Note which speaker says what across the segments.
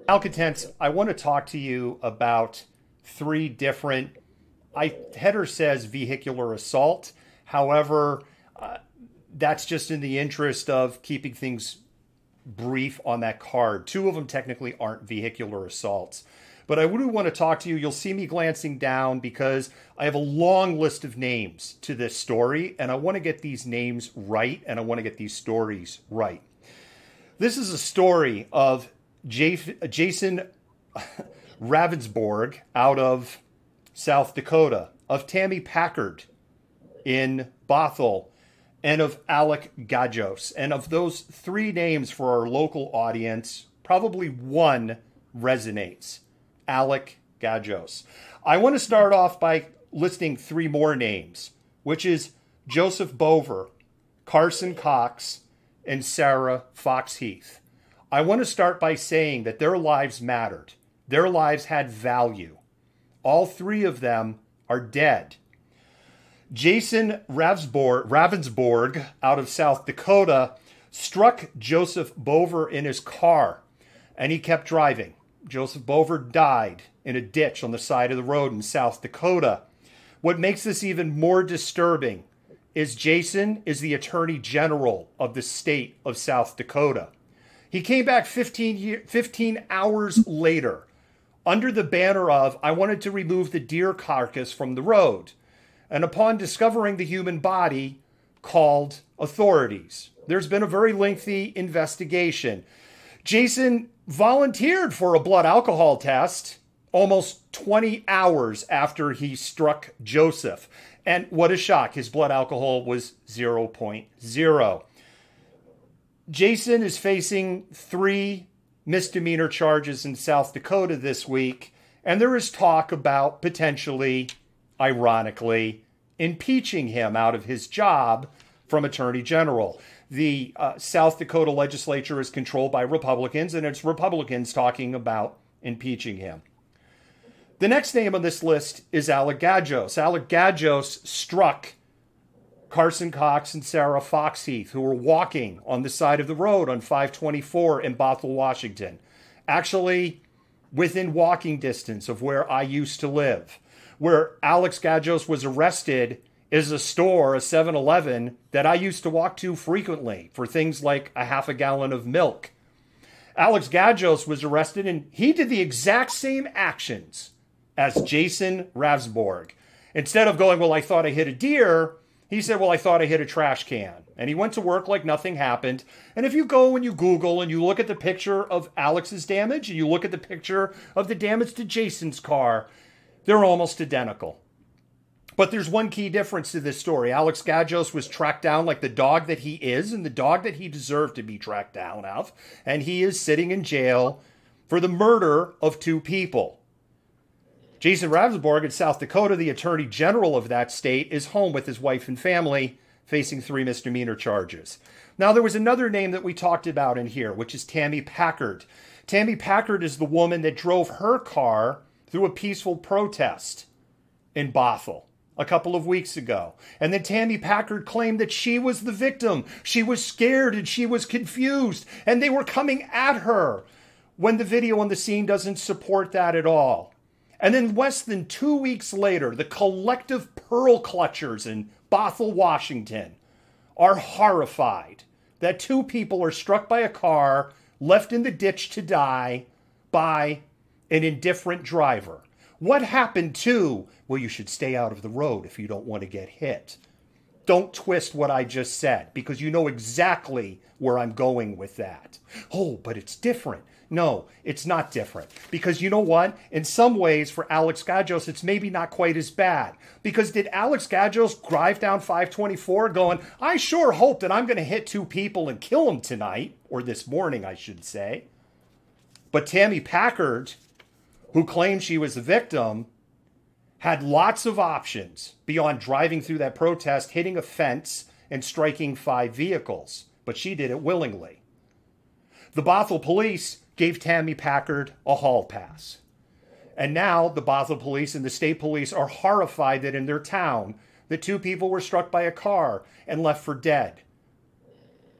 Speaker 1: Malcontent, I want to talk to you about three different. Header says vehicular assault. However, that's just in the interest of keeping things brief on that card. Two of them technically aren't vehicular assaults. But I would want to talk to you. You'll see me glancing down because I have a long list of names to this story, and I want to get these names right, and I want to get these stories right. This is a story of Jason Ravensborg out of South Dakota, of Tammy Packard in Bothell, and of Alec Gajos. And of those three names for our local audience, probably one resonates. Alec Gajos. I want to start off by listing three more names, which is Joseph Bover, Carson Cox, and Sarah Foxheath. I want to start by saying that their lives mattered. Their lives had value. All three of them are dead. Jason Ravensborg out of South Dakota struck Joseph Bover in his car, and he kept driving. Joseph Bover died in a ditch on the side of the road in South Dakota. What makes this even more disturbing is Jason is the Attorney General of the state of South Dakota. He came back 15 hours later under the banner of, I wanted to remove the deer carcass from the road. And upon discovering the human body, called authorities. There's been a very lengthy investigation. Jason volunteered for a blood alcohol test almost 20 hours after he struck Joseph. And what a shock, his blood alcohol was 0.0. Jason is facing 3 misdemeanor charges in South Dakota this week, and there is talk about potentially, ironically, impeaching him out of his job from Attorney General. The South Dakota legislature is controlled by Republicans, and it's Republicans talking about impeaching him. The next name on this list is Alec Gajos. Alec Gajos struck Carson Cox and Sarah Foxheath, who were walking on the side of the road on 524 in Bothell, Washington. Actually, within walking distance of where I used to live. Where Alex Gajos was arrested is a store, a 7-Eleven, that I used to walk to frequently for things like a half a gallon of milk. Alex Gajos was arrested, and he did the exact same actions as Jason Ravensborg. Instead of going, well, I thought I hit a deer, he said, well, I thought I hit a trash can. And he went to work like nothing happened. And if you go and you Google and you look at the picture of Alex's damage and you look at the picture of the damage to Jason's car, they're almost identical. But there's one key difference to this story. Alex Gajos was tracked down like the dog that he is and the dog that he deserved to be tracked down of. And he is sitting in jail for the murder of 2 people. Jason Ravensborg in South Dakota, the Attorney General of that state, is home with his wife and family, facing 3 misdemeanor charges. Now, there was another name that we talked about in here, which is Tammy Packard. Tammy Packard is the woman that drove her car through a peaceful protest in Bothell a couple of weeks ago. And then Tammy Packard claimed that she was the victim. She was scared and she was confused, and they were coming at her, when the video on the scene doesn't support that at all. And then less than 2 weeks later, the collective pearl clutchers in Bothell, Washington, are horrified that 2 people are struck by a car, left in the ditch to die by an indifferent driver. What happened to, well, you should stay out of the road if you don't want to get hit. Don't twist what I just said, because you know exactly where I'm going with that. Oh, but it's different. No, it's not different. Because you know what? In some ways, for Alex Gajos, it's maybe not quite as bad. Because did Alex Gajos drive down 524 going, I sure hope that I'm going to hit 2 people and kill them tonight, or this morning, I should say. But Tammy Packard, who claimed she was the victim, had lots of options beyond driving through that protest, hitting a fence, and striking 5 vehicles. But she did it willingly. The Bothell police gave Tammy Packard a hall pass. And now the Bothell police and the state police are horrified that in their town, the 2 people were struck by a car and left for dead.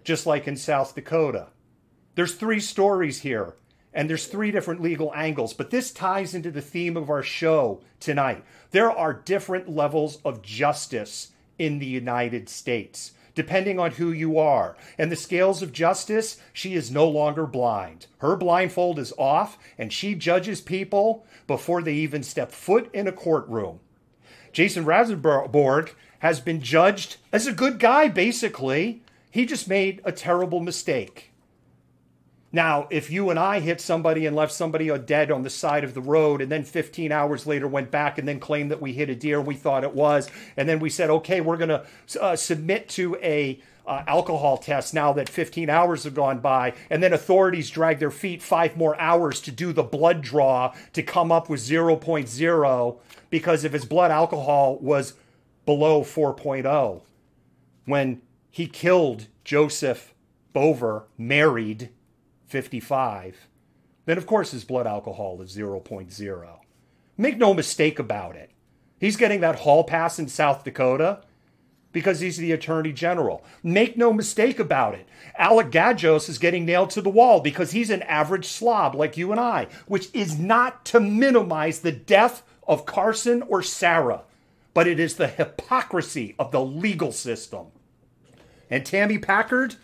Speaker 1: Just like in South Dakota. There's 3 stories here And there's three different legal angles, but this ties into the theme of our show tonight. There are different levels of justice in the United States, depending on who you are. And the scales of justice, she is no longer blind. Her blindfold is off, and she judges people before they even step foot in a courtroom. Jason Rasenborg has been judged as a good guy, basically. He just made a terrible mistake. Now, if you and I hit somebody and left somebody dead on the side of the road, and then 15 hours later went back and then claimed that we hit a deer and we thought it was, and then we said, okay, we're going to submit to a alcohol test now that 15 hours have gone by, and then authorities drag their feet 5 more hours to do the blood draw to come up with 0.0, because if his blood alcohol was below 4.0, when he killed Joseph Bover, married, 55, then of course his blood alcohol is 0.0. Make no mistake about it. He's getting that hall pass in South Dakota because he's the attorney general. Make no mistake about it. Alec Gajos is getting nailed to the wall because he's an average slob like you and I, which is not to minimize the death of Carson or Sarah, but it is the hypocrisy of the legal system. And Tammy Packard,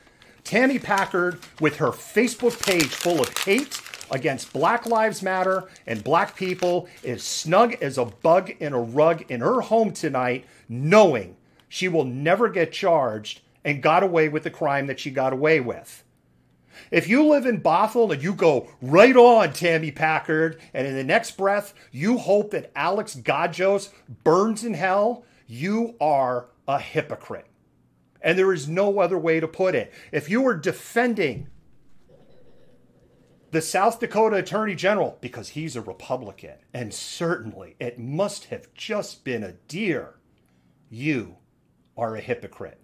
Speaker 1: with her Facebook page full of hate against Black Lives Matter and black people, is snug as a bug in a rug in her home tonight, knowing she will never get charged and got away with the crime that she got away with. If you live in Bothell and you go, right on, Tammy Packard, and in the next breath, you hope that Alex Gajos burns in hell, you are a hypocrite. And there is no other way to put it. If you are defending the South Dakota Attorney General because he's a Republican, and certainly it must have just been a deer, you are a hypocrite.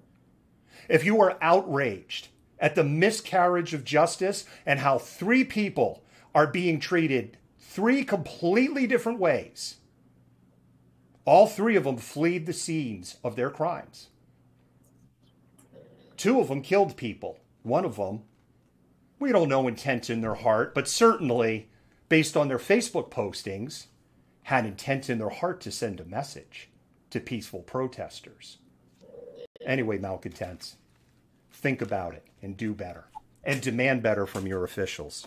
Speaker 1: If you are outraged at the miscarriage of justice and how 3 people are being treated 3 completely different ways, all 3 of them fled the scenes of their crimes. 2 of them killed people. 1 of them, we don't know intent in their heart, but certainly, based on their Facebook postings, had intent in their heart to send a message to peaceful protesters. Anyway, malcontents, think about it and do better. And demand better from your officials.